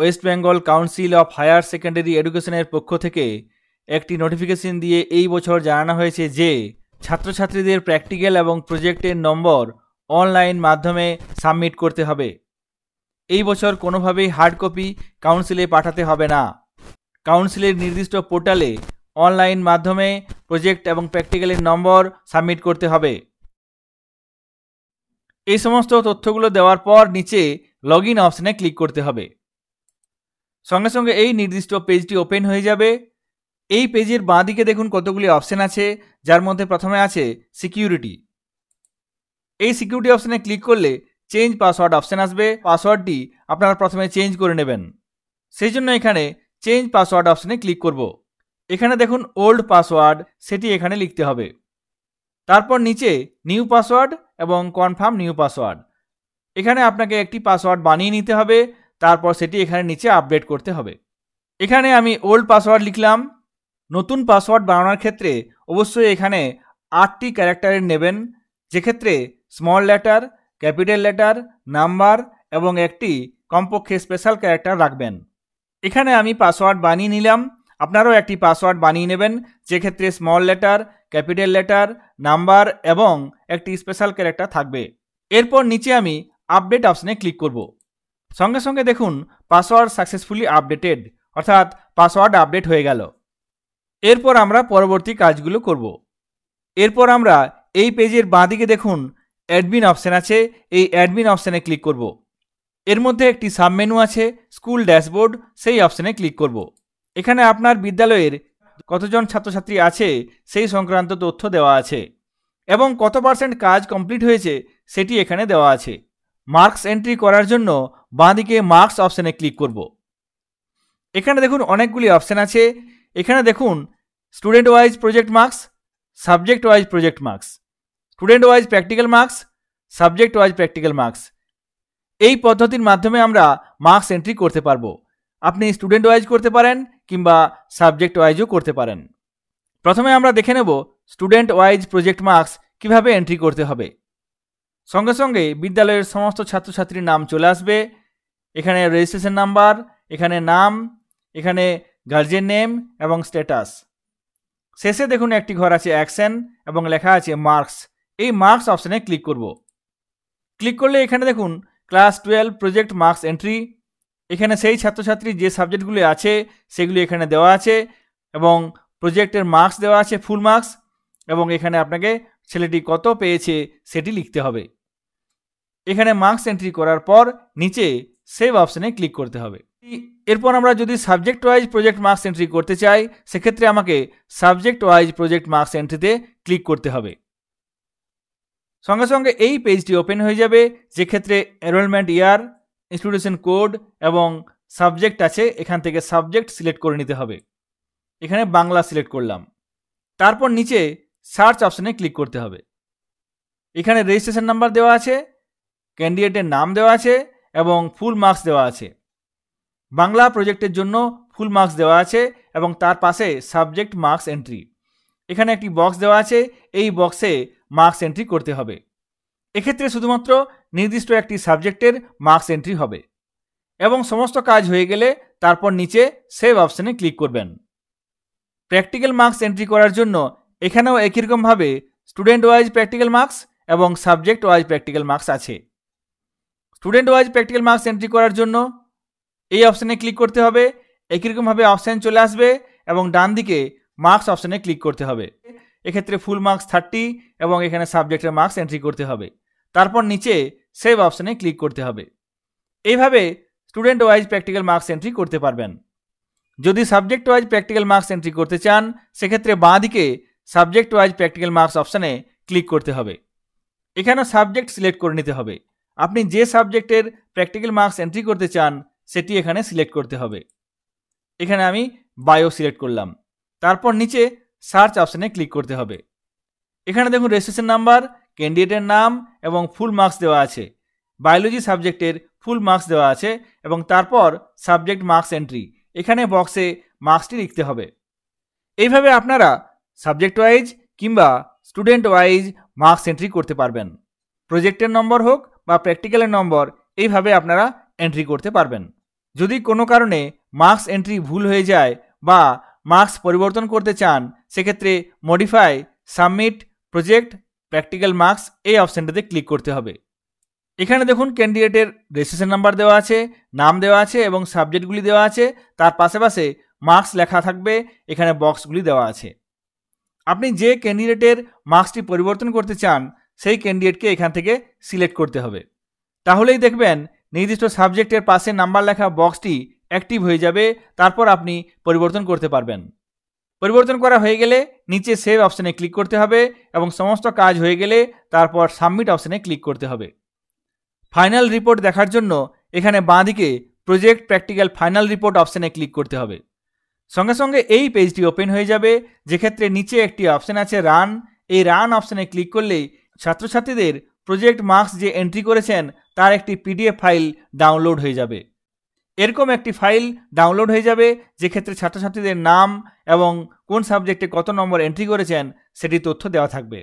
West Bengal Council of Higher Secondary এডুকেশনের পক্ষ থেকে একটি নোটিফিকেশন দিয়ে এই বছর জানানো হয়েছে যে ছাত্রছাত্রীদের প্র্যাকটিক্যাল এবং প্রজেক্টের নম্বর অনলাইন মাধ্যমে সাবমিট করতে হবে। এই বছর কোনোভাবেই হার্ড কপি কাউন্সিলে পাঠাতে হবে না। কাউন্সিলের নির্দিষ্ট পোর্টালে অনলাইন মাধ্যমে প্রজেক্ট এবং প্র্যাকটিক্যালের নম্বর সাবমিট করতে হবে। এই সমস্ত তথ্যগুলো দেওয়ার পর নিচে লগ ইন অপশানে ক্লিক করতে হবে। সঙ্গে সঙ্গে এই নির্দিষ্ট পেজটি ওপেন হয়ে যাবে। এই পেজের বাঁ দিকে দেখুন কতগুলি অপশান আছে, যার মধ্যে প্রথমে আছে সিকিউরিটি। এই সিকিউরিটি অপশানে ক্লিক করলে চেঞ্জ পাসওয়ার্ড অপশান আসবে। পাসওয়ার্ডটি আপনারা প্রথমে চেঞ্জ করে নেবেন, সেই জন্য এখানে চেঞ্জ পাসওয়ার্ড অপশানে ক্লিক করব। এখানে দেখুন ওল্ড পাসওয়ার্ড, সেটি এখানে লিখতে হবে। তারপর নিচে নিউ পাসওয়ার্ড এবং কনফার্ম নিউ পাসওয়ার্ড, এখানে আপনাকে একটি পাসওয়ার্ড বানিয়ে নিতে হবে, তারপর সেটি এখানে নিচে আপডেট করতে হবে। এখানে আমি ওল্ড পাসওয়ার্ড লিখলাম। নতুন পাসওয়ার্ড বানানোর ক্ষেত্রে অবশ্যই এখানে 8টি ক্যারেক্টারের নেবেন, যেক্ষেত্রে small letter, capital letter, number এবং একটি কমপক্ষে স্পেশাল ক্যারেক্টার রাখবেন। এখানে আমি পাসওয়ার্ড বানিয়ে নিলাম, আপনারাও একটি পাসওয়ার্ড বানিয়ে নেবেন, যেক্ষেত্রে small letter, capital letter, number এবং একটি স্পেশাল ক্যারেক্টার থাকবে। এরপর নিচে আমি আপডেট অপশানে ক্লিক করব। সঙ্গে সঙ্গে দেখুন পাসওয়ার্ড সাকসেসফুলি আপডেটেড, অর্থাৎ পাসওয়ার্ড আপডেট হয়ে গেল। এরপর আমরা পরবর্তী কাজগুলো করব। এরপর আমরা এই পেজের বাঁদিকে দেখুন অ্যাডমিন অপশান আছে, এই অ্যাডমিন অপশানে ক্লিক করব। এর মধ্যে একটি সাবমেনু আছে স্কুল ড্যাশবোর্ড, সেই অপশানে ক্লিক করব। এখানে আপনার বিদ্যালয়ের কতজন ছাত্রছাত্রী আছে সেই সংক্রান্ত তথ্য দেওয়া আছে এবং কত % কাজ কমপ্লিট হয়েছে সেটি এখানে দেওয়া আছে। মার্কস এন্ট্রি করার জন্য বাঁদিকে মার্কস অপশানে ক্লিক করব। এখানে দেখুন অনেকগুলি অপশান আছে। এখানে দেখুন student wise project marks, subject wise project marks, student wise practical marks, subject wise practical marks. এই পদ্ধতির মাধ্যমে আমরা মার্কস এন্ট্রি করতে পারবো। আপনি স্টুডেন্ট ওয়াইজ করতে পারেন কিংবা সাবজেক্ট ওয়াইজও করতে পারেন। প্রথমে আমরা দেখে নেব স্টুডেন্ট ওয়াইজ প্রজেক্ট মার্কস কিভাবে এন্ট্রি করতে হবে। সঙ্গে সঙ্গে বিদ্যালয়ের সমস্ত ছাত্রছাত্রীর নাম চলে আসবে। এখানে রেজিস্ট্রেশন নাম্বার, এখানে নাম, এখানে গার্জিয়ান নেম এবং স্ট্যাটাস। শেষে দেখুন একটি ঘর আছে অ্যাকশন এবং লেখা আছে মার্কস। এই মার্কস অপশানে ক্লিক করব। ক্লিক করলে এখানে দেখুন ক্লাস 12 প্রজেক্ট মার্কস এন্ট্রি। এখানে সেই ছাত্রছাত্রীর যে সাবজেক্টগুলি আছে সেগুলি এখানে দেওয়া আছে এবং প্রজেক্টের মার্কস দেওয়া আছে, ফুল মার্কস, এবং এখানে আপনাকে ছেলেটি কত পেয়েছে সেটি লিখতে হবে। এখানে মার্কস এন্ট্রি করার পর নিচে সেভ অপশানে ক্লিক করতে হবে। এরপর আমরা যদি subject wise project marks entry করতে চাই, সেক্ষেত্রে আমাকে সাবজেক্ট ওয়াইজ প্রজেক্ট মার্কস এন্ট্রিতে ক্লিক করতে হবে। সঙ্গে সঙ্গে এই পেজটি ওপেন হয়ে যাবে, যেক্ষেত্রে এনরোলমেন্ট ইয়ার, ইনস্টিটিউশন কোড এবং সাবজেক্ট আছে। এখান থেকে সাবজেক্ট সিলেক্ট করে নিতে হবে। এখানে বাংলা সিলেক্ট করলাম। তারপর নিচে সার্চ অপশানে ক্লিক করতে হবে। এখানে রেজিস্ট্রেশন নাম্বার দেওয়া আছে, ক্যান্ডিডেটের নাম দেওয়া আছে এবং ফুল মার্কস দেওয়া আছে। বাংলা প্রজেক্টের জন্য ফুল মার্কস দেওয়া আছে এবং তার পাশে সাবজেক্ট মার্কস এন্ট্রি। এখানে একটি বক্স দেওয়া আছে, এই বক্সে মার্কস এন্ট্রি করতে হবে। এক্ষেত্রে শুধুমাত্র নির্দিষ্ট একটি সাবজেক্টের মার্কস এন্ট্রি হবে। এবং সমস্ত কাজ হয়ে গেলে তারপর নিচে সেভ অপশানে ক্লিক করবেন। প্র্যাকটিক্যাল মার্কস এন্ট্রি করার জন্য এখানেও একই রকমভাবে স্টুডেন্ট ওয়াইজ প্র্যাকটিক্যাল মার্কস এবং সাবজেক্ট ওয়াইজ প্র্যাকটিক্যাল মার্কস আছে। Student wise practical marks entry করার জন্য এই অপশানে ক্লিক করতে হবে। একই রকমভাবে অপশান চলে আসবে এবং ডান দিকে মার্কস অপশানে ক্লিক করতে হবে। এক্ষেত্রে ফুল মার্কস 30 এবং এখানে সাবজেক্টের মার্কস এন্ট্রি করতে হবে। তারপর নিচে সেভ অপশানে ক্লিক করতে হবে। এইভাবে student wise practical marks entry করতে পারবেন। যদি subject wise practical marks entry করতে চান, সেক্ষেত্রে বাঁ দিকে সাবজেক্ট ওয়াইজ প্র্যাকটিক্যাল মার্কস অপশানে ক্লিক করতে হবে। এখানে সাবজেক্ট সিলেক্ট করে নিতে হবে। আপনি যে সাবজেক্টের প্র্যাকটিক্যাল মার্কস এন্ট্রি করতে চান সেটি এখানে সিলেক্ট করতে হবে। এখানে আমি বায়ো সিলেক্ট করলাম। তারপর নিচে সার্চ অপশানে ক্লিক করতে হবে। এখানে দেখুন রেজিস্ট্রেশন নাম্বার, ক্যান্ডিডেটের নাম এবং ফুল মার্কস দেওয়া আছে। বায়োলজি সাবজেক্টের ফুল মার্কস দেওয়া আছে এবং তারপর সাবজেক্ট মার্কস এন্ট্রি। এখানে বক্সে মার্কসটি লিখতে হবে। এইভাবে আপনারা সাবজেক্ট ওয়াইজ কিংবা স্টুডেন্ট ওয়াইজ মার্কস এন্ট্রি করতে পারবেন। প্রজেক্টের নম্বর হোক বা প্র্যাকটিক্যালের নম্বর, এইভাবে আপনারা এন্ট্রি করতে পারবেন। যদি কোনো কারণে মার্কস এন্ট্রি ভুল হয়ে যায় বা মার্কস পরিবর্তন করতে চান, সেক্ষেত্রে modify, submit, project, practical marks এই অপশানটাতে ক্লিক করতে হবে। এখানে দেখুন ক্যান্ডিডেটের রেজিস্ট্রেশন নাম্বার দেওয়া আছে, নাম দেওয়া আছে এবং সাবজেক্টগুলি দেওয়া আছে। তার পাশে মার্কস লেখা থাকবে, এখানে বক্সগুলি দেওয়া আছে। আপনি যে ক্যান্ডিডেটের মার্কসটি পরিবর্তন করতে চান সেই ক্যান্ডিডেটকে এখান থেকে সিলেক্ট করতে হবে। তাহলেই দেখবেন নির্দিষ্ট সাবজেক্টের পাশে নাম্বার লেখা বক্সটি অ্যাক্টিভ হয়ে যাবে। তারপর আপনি পরিবর্তন করতে পারবেন। পরিবর্তন করা হয়ে গেলে নিচে সেভ অপশানে ক্লিক করতে হবে এবং সমস্ত কাজ হয়ে গেলে তারপর সাবমিট অপশানে ক্লিক করতে হবে। ফাইনাল রিপোর্ট দেখার জন্য এখানে বাঁদিকে প্রজেক্ট প্র্যাকটিক্যাল ফাইনাল রিপোর্ট অপশানে ক্লিক করতে হবে। সঙ্গে সঙ্গে এই পেজটি ওপেন হয়ে যাবে, যেক্ষেত্রে নিচে একটি অপশান আছে রান। এই রান অপশানে ক্লিক করলেই ছাত্রছাত্রীদের প্রজেক্ট মার্কস যে এন্ট্রি করেছেন তার একটি পিডিএফ ফাইল ডাউনলোড হয়ে যাবে। এরকম একটি ফাইল ডাউনলোড হয়ে যাবে, যেক্ষেত্রে ছাত্রছাত্রীদের নাম এবং কোন সাবজেক্টে কত নম্বর এন্ট্রি করেছেন সেটি তথ্য দেওয়া থাকবে।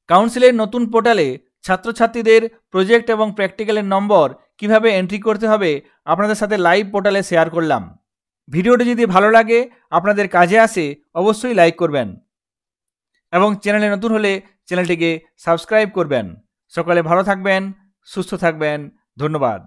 কাউন্সিলের নতুন পোর্টালে ছাত্রছাত্রীদের প্রজেক্ট এবং প্র্যাকটিক্যালের নম্বর কিভাবে এন্ট্রি করতে হবে আপনাদের সাথে লাইভ পোর্টালে শেয়ার করলাম। ভিডিওটি যদি ভালো লাগে, আপনাদের কাজে আসে, অবশ্যই লাইক করবেন এবং চ্যানেলে নতুন হলে চ্যানেলটিকে সাবস্ক্রাইব করবেন। সকলে ভালো থাকবেন, সুস্থ থাকবেন। ধন্যবাদ।